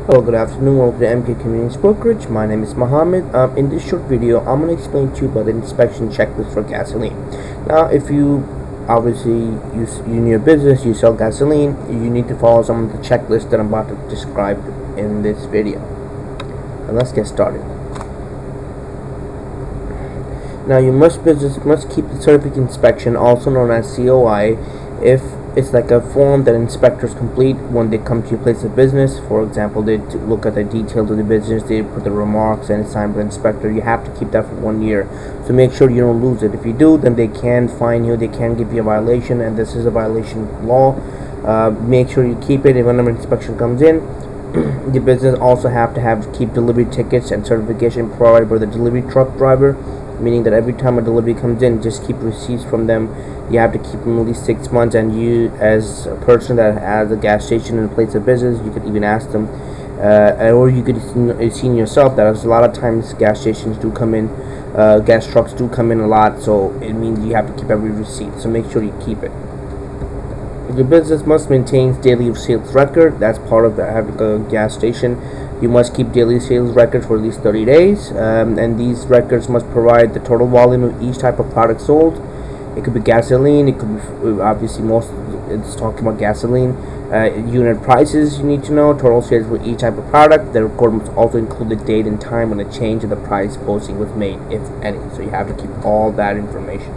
Hello, good afternoon. Welcome to MK Convenience Brokerage. My name is Mohammed. In this short video, I'm going to explain to you about the inspection checklist for gasoline. Now, if you in your business, you sell gasoline, you need to follow some of the checklists that I'm about to describe in this video. And let's get started. Now, business must keep the certificate inspection, also known as COI, if it's like a form that inspectors complete when they come to your place of business. For example, they look at the details of the business, they put the remarks and it's signed by the inspector. You have to keep that for 1 year. So make sure you don't lose it. If you do, then they can fine you, they can give you a violation, and this is a violation of law. Make sure you keep it whenever inspection comes in. The business also have to keep delivery tickets and certification provided by the delivery truck driver, meaning that every time a delivery comes in, just keep receipts from them. You have to keep them at least 6 months, and you, as a person that has a gas station in a place of business, you could even ask them, or you could see yourself that there's a lot of times gas stations do come in, gas trucks do come in a lot, so it means you have to keep every receipt, so make sure you keep it. Your business must maintain daily sales record. That's part of having a gas station. You must keep daily sales records for at least 30 days, and these records must provide the total volume of each type of product sold. It could be gasoline, it could be, obviously it's talking about gasoline. Unit prices you need to know, total sales for each type of product. The record must also include the date and time when a change in the price posting was made, if any. So you have to keep all that information.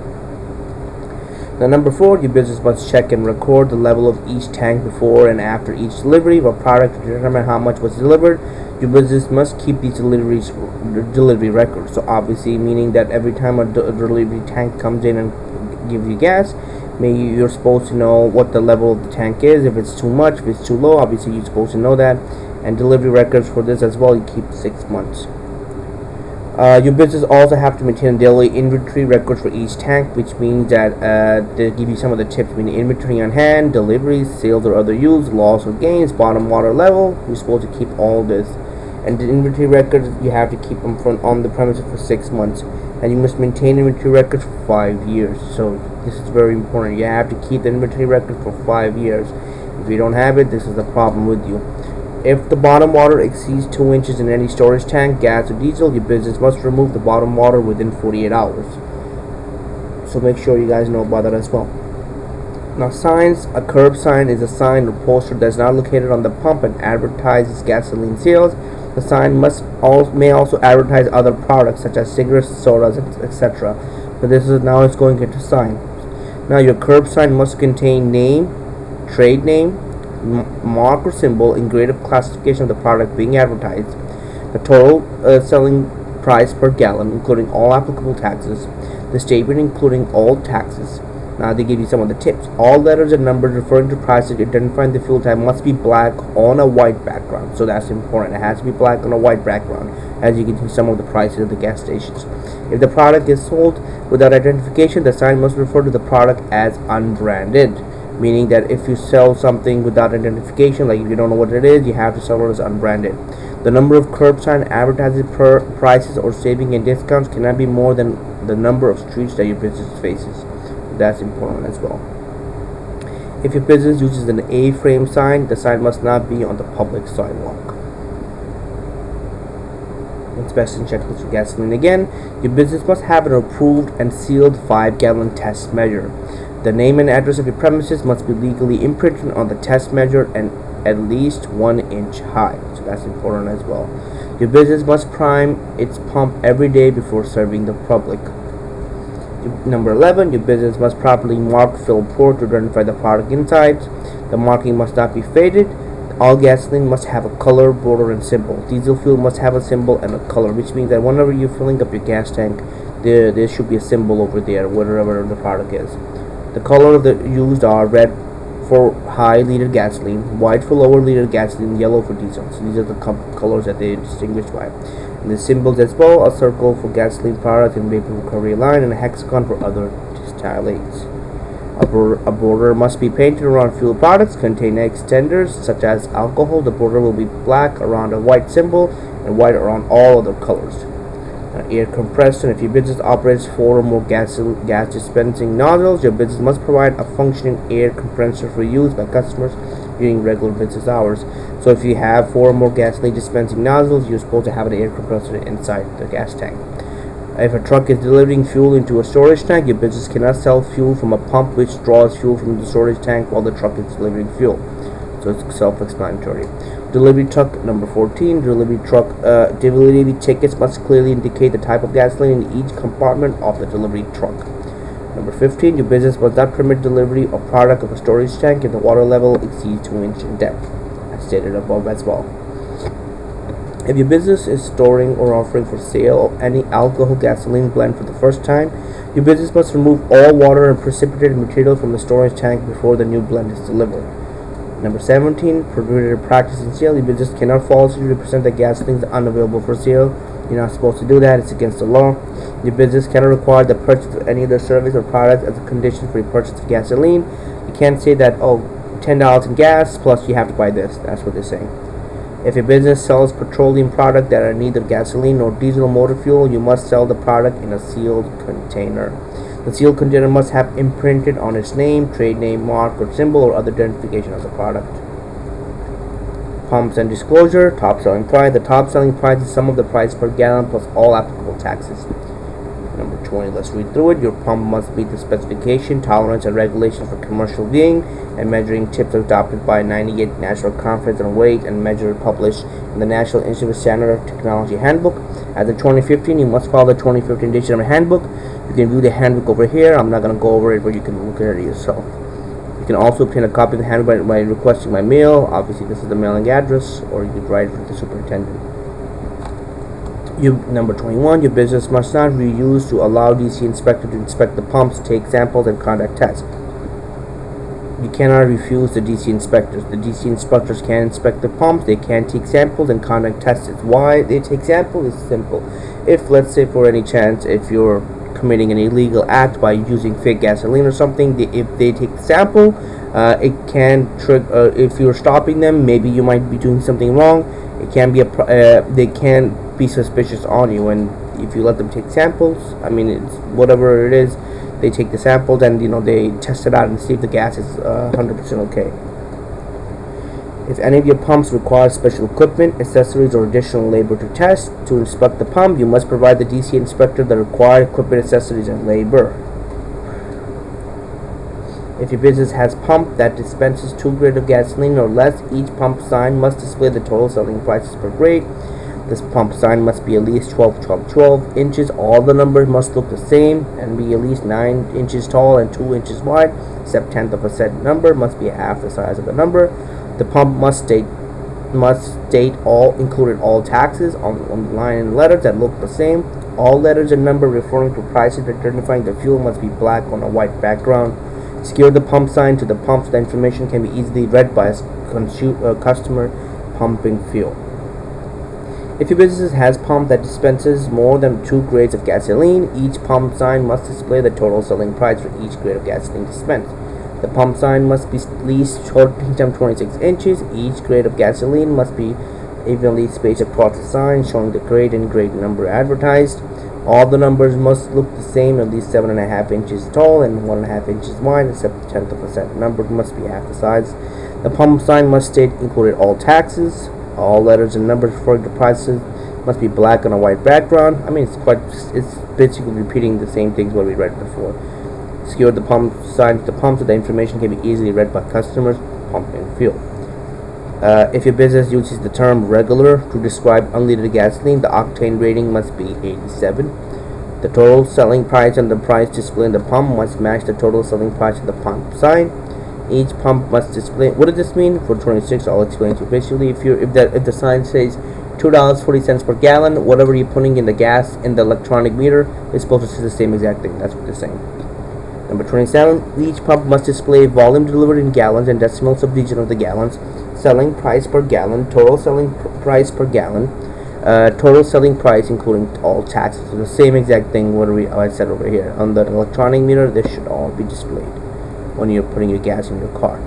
Now, number 4, your business must check and record the level of each tank before and after each delivery of a product to determine how much was delivered. Your business must keep these delivery records. So obviously, meaning that every time a delivery tank comes in and gives you gas, you're supposed to know what the level of the tank is. If it's too much, if it's too low, obviously you're supposed to know that. And delivery records for this as well, you keep 6 months. Your business also have to maintain daily inventory records for each tank, which means that they give you some of the tips, meaning inventory on hand, deliveries, sales or other use, loss or gains, bottom water level. You're supposed to keep all this. And the inventory records, you have to keep them on the premises for 6 months. And you must maintain inventory records for 5 years. So this is very important. You have to keep the inventory record for 5 years. If you don't have it, this is a problem with you. If the bottom water exceeds 2 inches in any storage tank, gas or diesel, your business must remove the bottom water within 48 hours. So make sure you guys know about that as well. Now, signs. A curb sign is a sign or poster that's not located on the pump and advertises gasoline sales. The sign may also advertise other products such as cigarettes, sodas, etc. But now it's going into signs. Now, your curb sign must contain name, trade name, mark or symbol, and grade of classification of the product being advertised, the total selling price per gallon, including all applicable taxes, the statement including all taxes. Now they give you some of the tips. All letters and numbers referring to prices identifying the fuel type must be black on a white background. So that's important. It has to be black on a white background, as you can see some of the prices of the gas stations. If the product is sold without identification, the sign must refer to the product as unbranded, meaning that if you sell something without identification, like if you don't know what it is, you have to sell it as unbranded. The number of curb sign advertising per prices or saving and discounts cannot be more than the number of streets that your business faces. That's important as well. If your business uses an A-frame sign, the sign must not be on the public sidewalk. Inspection checklist for gasoline again. Your business must have an approved and sealed 5-gallon test measure. The name and address of your premises must be legally imprinted on the test measure and at least 1 inch high. So that's important as well. Your business must prime its pump every day before serving the public. Number 11, your business must properly mark fill port to identify the product inside. The marking must not be faded. All gasoline must have a color, border, and symbol. Diesel fuel must have a symbol and a color, which means that whenever you're filling up your gas tank, there should be a symbol over there, whatever the product is. The color used are red for high liter gasoline, white for lower liter gasoline, yellow for diesel. So these are the colors that they distinguish by. And the symbols as well: a circle for gasoline product and vapor recovery line, and a hexagon for other distillates. A border must be painted around fuel products containing extenders such as alcohol. The border will be black around a white symbol and white around all other colors. Air compression. If your business operates 4 or more gas dispensing nozzles, your business must provide a functioning air compressor for use by customers during regular business hours. So if you have 4 or more gasoline dispensing nozzles, you're supposed to have an air compressor inside the gas tank. If a truck is delivering fuel into a storage tank, your business cannot sell fuel from a pump which draws fuel from the storage tank while the truck is delivering fuel. So it's self-explanatory. Delivery truck number 14. Delivery tickets must clearly indicate the type of gasoline in each compartment of the delivery truck. Number 15. Your business must not permit delivery of product of a storage tank if the water level exceeds 2 inches in depth, as stated above as well. If your business is storing or offering for sale any alcohol gasoline blend for the first time, your business must remove all water and precipitated material from the storage tank before the new blend is delivered. Number 17. Prohibited practice in sale. Your business cannot falsely represent that gasoline is unavailable for sale. You're not supposed to do that. It's against the law. Your business cannot require the purchase of any other service or product as a condition for your purchase of gasoline. You can't say that, $10 in gas plus you have to buy this. That's what they're saying. If your business sells petroleum products that are neither gasoline nor diesel motor fuel, you must sell the product in a sealed container. The sealed container must have imprinted on its name, trade name, mark, or symbol, or other identification of the product. Pumps and disclosure. Top selling price. The top selling price is sum of the price per gallon plus all applicable taxes. Number 20. Let's read through it. Your pump must meet the specification, tolerance, and regulation for commercial viewing and measuring tips adopted by 98 National Conference on Weight and Measure published in the National Institute of Standard Technology Handbook. As of 2015, you must follow the 2015 edition of the handbook. You can view the handbook over here. I'm not going to go over it, but you can look at it yourself. You can also obtain a copy of the handbook by requesting my mail. Obviously, this is the mailing address, or you can write it for the superintendent. Number 21. Your business must not reuse to allow DC inspector to inspect the pumps, take samples, and conduct tests. You cannot refuse the DC inspectors. The DC inspectors can inspect the pumps, they can take samples and conduct tests. Why they take samples is simple. If, let's say, for any chance, if you're committing an illegal act by using fake gasoline or something, if they take the sample, it can trigger. If you're stopping them, maybe you might be doing something wrong. It can be they can be suspicious on you, and if you let them take samples, it's whatever it is. They take the samples and they test it out and see if the gas is 100% okay. If any of your pumps require special equipment, accessories, or additional labor to test to inspect the pump, you must provide the DC inspector the required equipment, accessories, and labor. If your business has pump that dispenses 2 grades of gasoline or less, each pump sign must display the total selling prices per grade. This pump sign must be at least 12 inches. All the numbers must look the same and be at least 9 inches tall and 2 inches wide, except tenth of a said number must be half the size of the number. The pump must state all taxes on the line and letters that look the same. All letters and number referring to prices identifying the fuel must be black on a white background. Secure the pump sign to the pump so the information can be easily read by a customer pumping fuel. If your business has pump that dispenses more than 2 grades of gasoline, each pump sign must display the total selling price for each grade of gasoline dispensed. The pump sign must be at least 14 times 26 inches. Each grade of gasoline must be evenly spaced across the sign, showing the grade and grade number advertised. All the numbers must look the same, at least 7.5 inches tall and 1.5 inches wide, except the tenth of a cent number must be half the size. The pump sign must state included all taxes. All letters and numbers referring to prices must be black on a white background. It's basically repeating the same things what we read before. Secure the pump sign to the pump so the information can be easily read by customers pumping fuel. If your business uses the term regular to describe unleaded gasoline, the octane rating must be 87. The total selling price and the price displayed in the pump must match the total selling price of the pump sign. Each pump must display. What does this mean? For 26, I'll explain to you. Basically, if the sign says $2.40 per gallon, whatever you're putting in the gas in the electronic meter is supposed to say the same exact thing. That's what they're saying. Number 27. Each pump must display volume delivered in gallons and decimal subdivision of the gallons. Selling price per gallon. Total selling price per gallon. Total selling price including all taxes. So the same exact thing what I said over here. On the electronic meter, this should all be displayed when you're putting your gas in your car.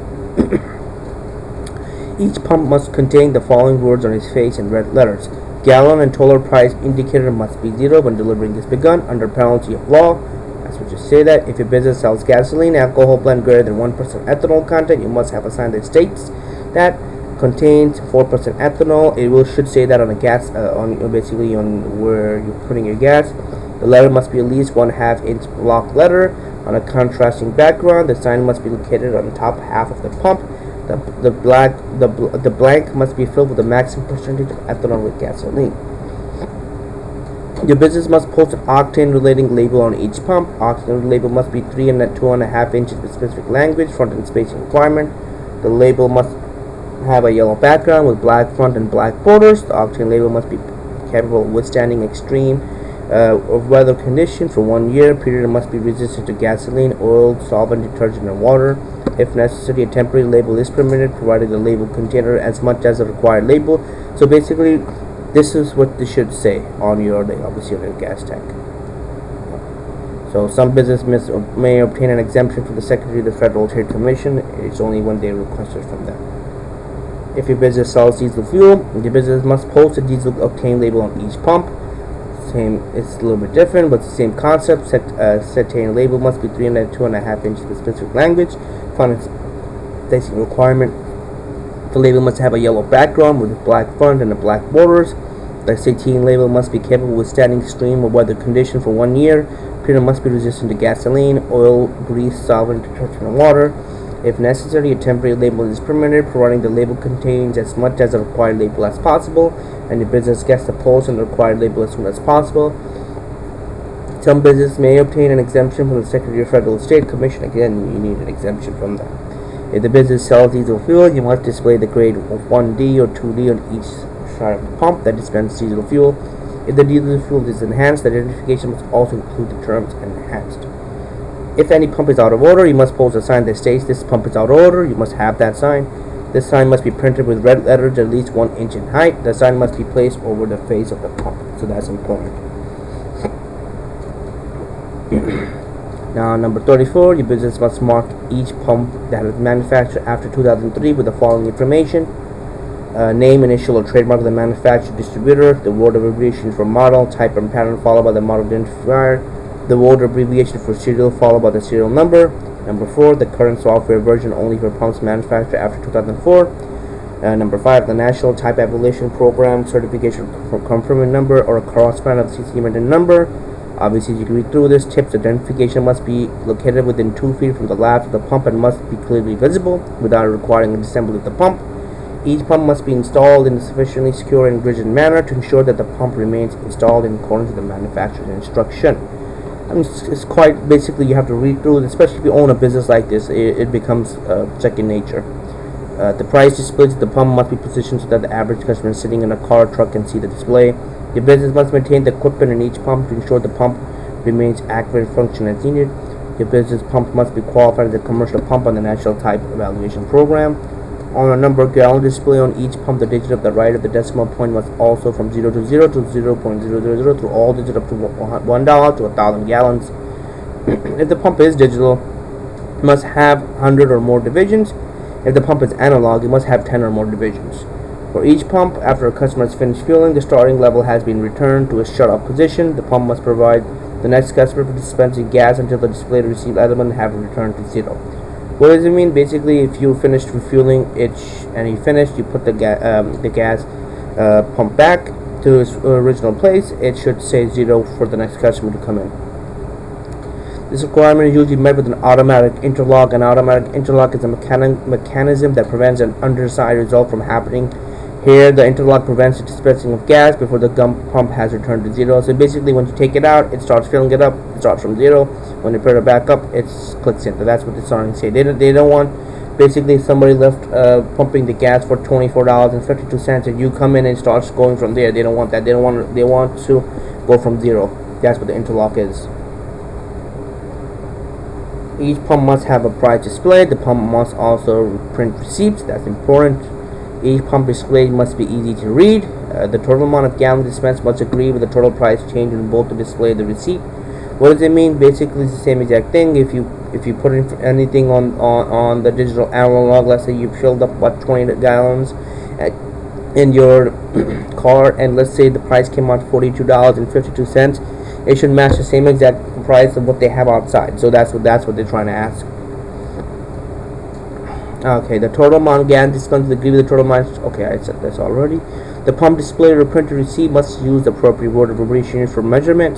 Each pump must contain the following words on its face in red letters. Gallon and total price indicator must be 0 when delivering is begun under penalty of law. That's what you say that. If your business sells gasoline, alcohol blend greater than 1% ethanol content, you must have a sign that states that contains 4% ethanol. It should say that on a gas, basically on where you're putting your gas. The letter must be at least 1/2 inch block letter on a contrasting background. The sign must be located on the top half of the pump. The blank must be filled with the maximum percentage of ethanol with gasoline. Your business must post an octane relating label on each pump. Octane label must be 3 and 2.5 inches with specific language, front and spacing requirement. The label must have a yellow background with black front and black borders. The octane label must be capable of withstanding extreme of weather conditions for 1 year. Period. It must be resistant to gasoline, oil, solvent, detergent, and water. If necessary, a temporary label is permitted, provided the label container as much as the required label. So basically, this is what they should say on your, obviously, on your gas tank. So some business may obtain an exemption from the Secretary of the Federal Trade Commission. It's only when they request it from them. If your business sells diesel fuel, your business must post a diesel octane label on each pump. It's a little bit different, but it's the same concept. Cetane label must be 3 and 2.5 inches with specific language. Front facing requirement. The label must have a yellow background with a black front and a black borders. The cetane label must be capable of withstanding extreme of weather conditions for 1 year. Period. Must be resistant to gasoline, oil, grease, solvent, detergent, and water. If necessary, a temporary label is permitted, providing the label contains as much as the required label as possible, and the business gets the post and the required label as soon as possible. Some business may obtain an exemption from the Secretary of Federal State Commission. Again, you need an exemption from that. If the business sells diesel fuel, you must display the grade of 1D or 2D on each side of the pump that dispenses diesel fuel. If the diesel fuel is enhanced, the identification must also include the terms enhanced. If any pump is out of order, you must post a sign that states this pump is out of order. You must have that sign. This sign must be printed with red letters at least 1 inch in height. The sign must be placed over the face of the pump. So that's important. Now, number 34, your business must mark each pump that was manufactured after 2003 with the following information: name, initial, or trademark of the manufacturer, distributor, the word abbreviation for model, type, and pattern, followed by the model identifier, the word abbreviation for serial, followed by the serial number. Number 4, the current software version only for pumps manufactured after 2004. Number 5, the National Type Evaluation Program certification for confirming number or a cross-span of the CC emitted number. Obviously, you can read through this. Tips: identification must be located within 2 feet from the labs of the pump and must be clearly visible without requiring an assembly of the pump. Each pump must be installed in a sufficiently secure and rigid manner to ensure that the pump remains installed in accordance with the manufacturer's instruction. It's quite basically, you have to read through it, especially if you own a business like this. It becomes second nature. The price displays of the pump must be positioned so that the average customer sitting in a car or truck can see the display. Your business must maintain the equipment in each pump to ensure the pump remains accurate and function as needed. Your business pump must be qualified as a commercial pump on the National Type Evaluation Program. On a number gallon display on each pump, the digit of the right of the decimal point must also from 0 to 0 to 0.000 through all digits up to $1 to 1,000 gallons. If the pump is digital, it must have 100 or more divisions. If the pump is analog, it must have 10 or more divisions. For each pump, after a customer has finished fueling, the starting level has been returned to a shut-off position. The pump must provide the next customer for dispensing gas until the displayed received element have returned to 0. What does it mean? Basically, if you finished refueling it and you finished, you put the gas pump back to its original place. It should say 0 for the next customer to come in. This requirement is usually met with an automatic interlock. An automatic interlock is a mechanism that prevents an underside result from happening. Here, the interlock prevents the dispensing of gas before the pump has returned to 0. So basically, when you take it out, it starts filling it up. It starts from 0. When you put it back up, it clicks in. So that's what the sign say. They don't want, basically, somebody left pumping the gas for $24.52, and you come in and starts going from there. They don't want that. They want to go from 0. That's what the interlock is. Each pump must have a price display. The pump must also print receipts. That's important. Each pump display must be easy to read. The total amount of gallons dispensed must agree with the total price change in both the display and the receipt. What does it mean? Basically, it's the same exact thing. If you put in anything on the digital analog, let's say you filled up 20 gallons in your car, and let's say the price came out $42.52, it should match the same exact price of what they have outside. So that's what they're trying to ask. Okay, the total amount guaranteed dispense the give the total amount. Okay, I said this already. The pump display or printed receipt must use the appropriate word or abbreviation units for measurement.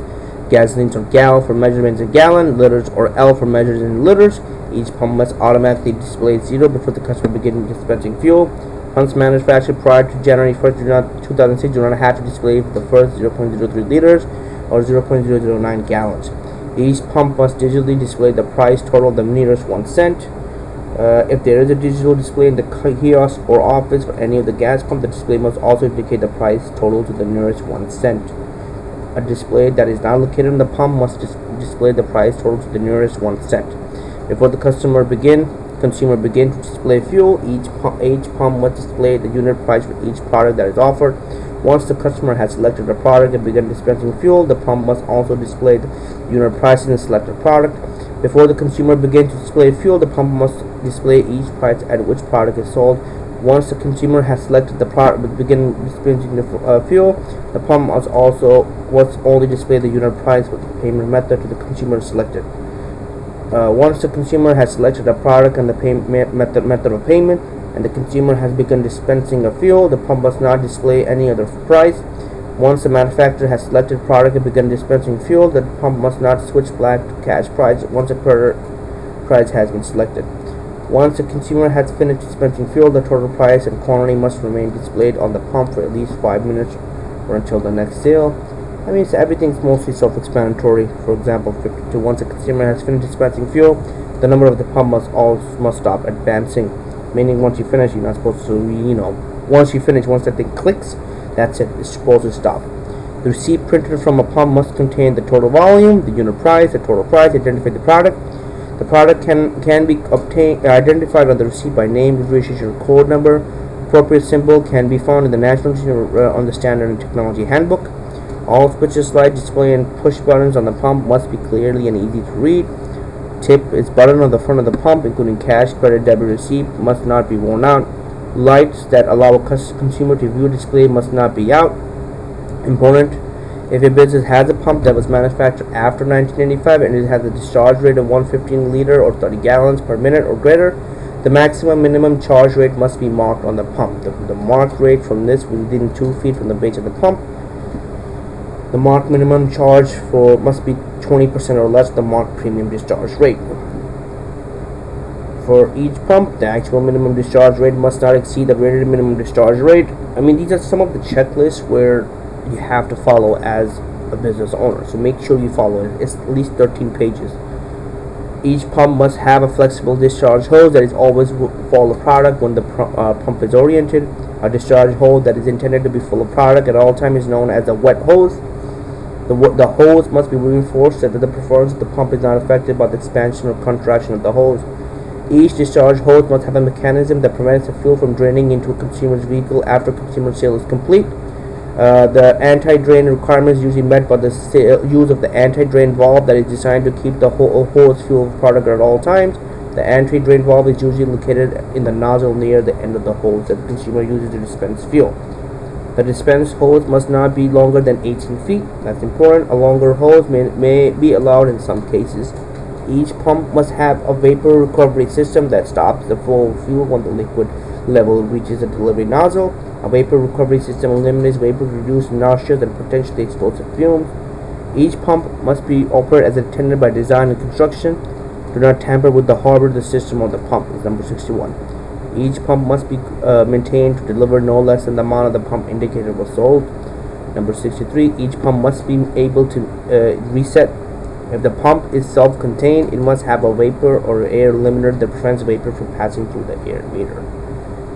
Gasolines or gal for measurements in gallon, liters or L for measures in liters. Each pump must automatically display 0 before the customer begins dispensing fuel. Pumps manufactured prior to January 1st, 2006 do not have to display for the first 0.03 liters or 0.009 gallons. Each pump must digitally display the price total of the nearest 1 cent. If there is a digital display in the kiosk or office for any of the gas pumps, the display must also indicate the price total to the nearest 1 cent. A display that is not located in the pump must display the price total to the nearest 1 cent. Before the consumer begins to display fuel, each pump must display the unit price for each product that is offered. Once the customer has selected a product and begun dispensing fuel, the pump must also display the unit price in the selected product. Before the consumer begins to display fuel, the pump must display each price at which product is sold. Once the consumer has selected the product and begin dispensing the fuel, the pump must only display the unit price with the payment method to the consumer selected. Once the consumer has selected a product and the method of payment, and the consumer has begun dispensing of fuel, the pump must not display any other price. Once the manufacturer has selected product and begun dispensing fuel, the pump must not switch back to cash price once a credit price has been selected. Once the consumer has finished dispensing fuel, the total price and quantity must remain displayed on the pump for at least 5 minutes or until the next sale. I mean, so everything's mostly self-explanatory. For example, 52. Once a consumer has finished dispensing fuel, the number of the pump must stop advancing. Meaning, once you finish, you're not supposed to, once you finish, once that thing clicks, that's it. It's supposed to stop. The receipt printed from a pump must contain the total volume, the unit price, the total price, identify the product. The product can be identified on the receipt by name, registration, or code number. Appropriate symbol can be found in the National on the Standard and Technology Handbook. All switches, lights, display, and push buttons on the pump must be clearly and easy to read. Tip is button on the front of the pump, including cash, credit, debit, receipt, must not be worn out. Lights that allow a consumer to view display must not be out. Important: if a business has a pump that was manufactured after 1985 and it has a discharge rate of 115 liter or 30 gallons per minute or greater, the maximum minimum charge rate must be marked on the pump. The marked rate from this within 2 feet from the base of the pump. The marked minimum charge must be 20% or less the marked premium discharge rate. For each pump, the actual minimum discharge rate must not exceed the rated minimum discharge rate. I mean, these are some of the checklists where you have to follow as a business owner. So make sure you follow it. It's at least 13 pages. Each pump must have a flexible discharge hose that is always full of product when the pump is oriented. A discharge hose that is intended to be full of product at all times is known as a wet hose. The hose must be reinforced so that the performance of the pump is not affected by the expansion or contraction of the hose. Each discharge hose must have a mechanism that prevents the fuel from draining into a consumer's vehicle after consumer sale is complete. The anti-drain requirement is usually met by the use of the anti-drain valve that is designed to keep the hose fuel product at all times. The anti-drain valve is usually located in the nozzle near the end of the hose that the consumer uses to dispense fuel. The dispensed hose must not be longer than 18 feet. That's important. A longer hose may be allowed in some cases. Each pump must have a vapor recovery system that stops the flow of fuel when the liquid level reaches the delivery nozzle. A vapor recovery system eliminates vapor to reduce noxious and potentially explosive fumes. Each pump must be operated as intended by design and construction. Do not tamper with the hardware of the system or the pump. Is number 61. Each pump must be maintained to deliver no less than the amount of the pump indicator was sold. Number 63. Each pump must be able to reset. If the pump is self-contained, it must have a vapor or air limiter that prevents vapor from passing through the air meter.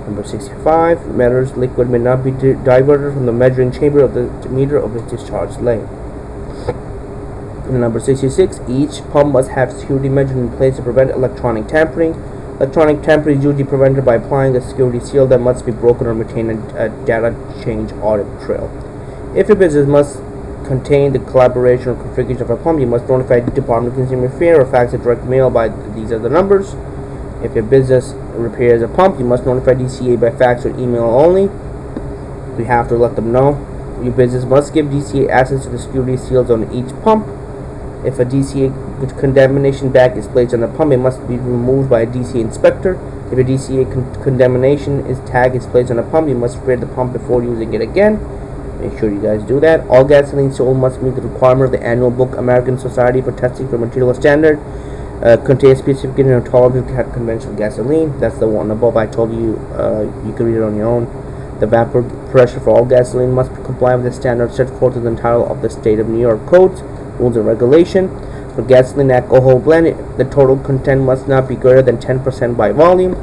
Number 65. Measured liquid may not be diverted from the measuring chamber of the meter of its discharge lane. Number 66. Each pump must have security measures in place to prevent electronic tampering. Electronic tampering is usually prevented by applying a security seal that must be broken or maintain a data change audit trail. If a business must contain the collaboration or configuration of a pump, you must notify the Department of Consumer Affairs or fax a direct mail by these are the numbers. If your business repairs a pump, you must notify DCA by fax or email only. You have to let them know. Your business must give DCA access to the security seals on each pump. If a DCA which contamination bag is placed on the pump, it must be removed by a DCA inspector. If a DCA contamination tag is placed on the pump, you must spray the pump before using it again. Make sure you guys do that. All gasoline sold must meet the requirement of the annual book American Society for Testing for Material Standard. Contains specification of tolerance to conventional gasoline. That's the one above I told you. You can read it on your own. The vapor pressure for all gasoline must comply with the standards set forth in the title of the State of New York Codes, Rules and Regulation. For gasoline alcohol blend, the total content must not be greater than 10% by volume.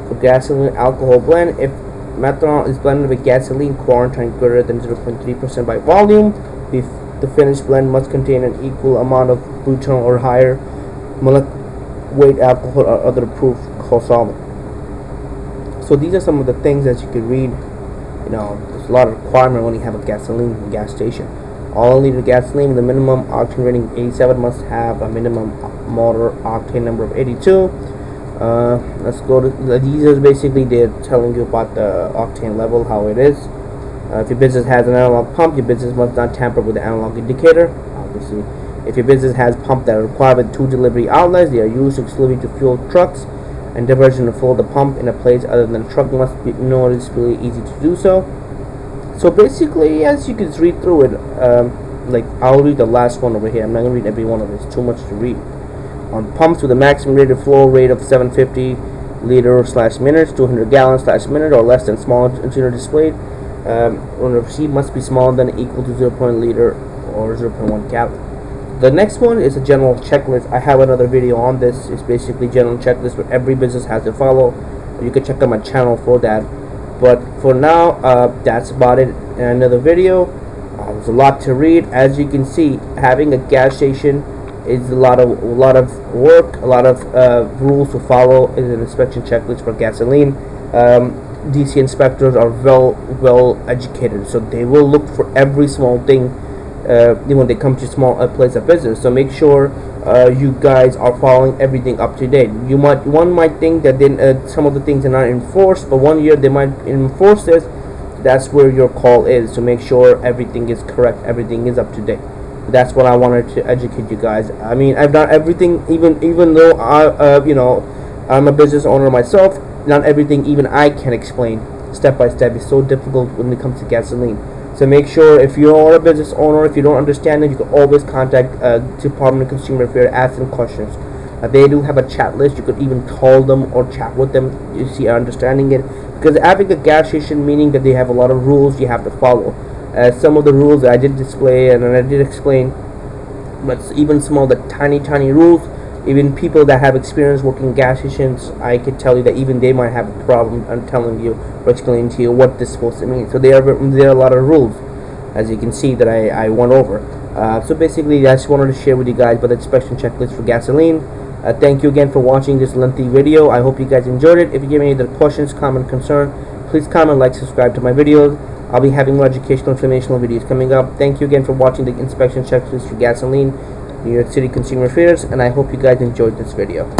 For gasoline alcohol blend, if methanol is blended with gasoline, quarantine greater than 0.3% by volume, the finished blend must contain an equal amount of butanol or higher molecular weight alcohol or other approved solvent. So these are some of the things that you can read. There's a lot of requirement when you have a gasoline gas station. All liter gasoline with a minimum octane rating 87 must have a minimum motor octane number of 82. Let's go to these. Is basically they're telling you about the octane level, how it is. If your business has an analog pump, your business must not tamper with the analog indicator. Obviously, if your business has pumps that are required with 2 delivery outlets, they are used exclusively to fuel trucks, and diversion to fill the pump in a place other than the truck must be noticeably easy to do so. So basically, as you can read through it, like I'll read the last one over here. I'm not going to read every one of it. It's too much to read. On pumps with a maximum rated flow rate of 750 liter/minute, 200 gallons/minute, or less than small interior displayed, on the receipt must be smaller than or equal to 0.1 liter or 0.1 gallon. The next one is a general checklist. I have another video on this. It's basically general checklist where every business has to follow. You can check out my channel for that. But for now, that's about it in another video. There's a lot to read. As you can see, having a gas station is a lot of work, a lot of rules to follow. Is an inspection checklist for gasoline. DC inspectors are well educated, so they will look for every small thing when they come to small place of business. So make sure you guys are following everything up to date. One might think that some of the things are not enforced, but 1 year they might enforce this. That's where your call is. So make sure everything is correct, everything is up to date. That's what I wanted to educate you guys. I mean, I've done everything, even though I'm a business owner myself. Not everything even I can explain step by step. It's so difficult when it comes to gasoline. So make sure if you are a business owner, if you don't understand it, you can always contact Department of Consumer Affairs, ask them questions. They do have a chat list. You could even call them or chat with them. You see, understanding it, because having a gas station meaning that they have a lot of rules you have to follow. Some of the rules that I did display and I did explain, but even some of the tiny rules, even people that have experience working gas stations, I could tell you that even they might have a problem on telling you or explaining to you what this is supposed to mean. So there are a lot of rules, as you can see, that I went over. So basically, I just wanted to share with you guys about the inspection checklist for gasoline. Thank you again for watching this lengthy video. I hope you guys enjoyed it. If you have any other questions, comment, concern, please comment, like, subscribe to my videos. I'll be having more educational, informational videos coming up. Thank you again for watching the inspection checklist for gasoline, New York City Consumer Affairs, and I hope you guys enjoyed this video.